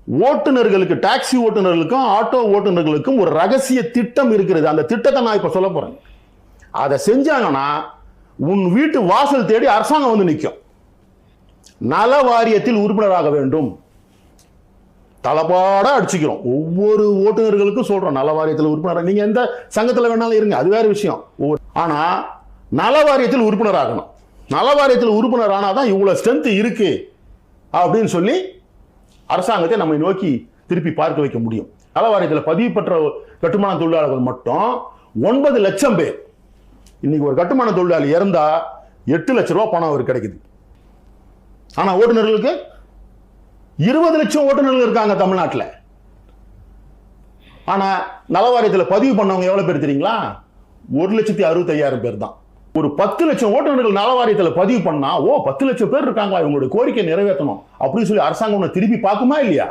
ஓட்டுநர்களுக்கு, taxi ஓட்டுநர்களுக்கும் auto ஓட்டுநர்களுக்கும் ஒரு ரகசிய திட்டம் இருக்கிறது. அந்த திட்டத்தை நான் இப்ப சொல்ல போறேன். அதை செஞ்சாங்கன்னா உன் வீட்டு வாசல் தேடி அரசாங்கம் வந்து நிற்கும். நல வாரியத்தில் உறுப்பினராக வேண்டும். தலப்பாடா அடிச்சுக்கிறோம். ஒவ்வொரு ஓட்டுநர்களுக்கும் சொல்றோம், நல வாரியத்தில் உறுப்பினர். நீங்க எந்த சங்கத்தில் வேணாலும் இருங்க, அது வேற விஷயம். ஆனா நல வாரியத்தில் உறுப்பினர் ஆகணும். நல வாரியத்தில் உறுப்பினர் ஆனாதான் இவ்வளவு ஸ்ட்ரென்த் இருக்கு அப்படின்னு சொல்லி அரசாங்கத்தை நம்மை நோக்கி திருப்பி பார்க்க வைக்க முடியும். நல வாரியத்தில் பதிவு பெற்ற கட்டுமான தொழிலாளர்கள் மட்டும் 9 லட்சம் பேர். இன்னைக்கு ஒரு கட்டுமான தொழிலாளி இறந்தா 8 லட்சம் ரூபாய் பணம் அவருக்கு கிடைக்குது. ஆனா ஓட்டுநர்களுக்கு 20 லட்சம் ஓட்டுநர்கள் இருக்காங்க தமிழ்நாட்டில். ஆனா நலவாரியத்தில் பதிவு பண்ணவங்க எவ்வளவு பேர் தெரியுங்களா? 1,65,000 பேர் தான். ஒரு 10 லட்சம் ஓட்டுநர்கள் நலவாரியத்தில் பதிவு பண்ணா 10 லட்சம் பேர் இருக்காங்க, இவங்களுடைய கோரிக்கை நிறைவேற்றணும் அப்படின்னு சொல்லி அரசாங்கம் திருப்பி பார்க்குமா இல்லையா?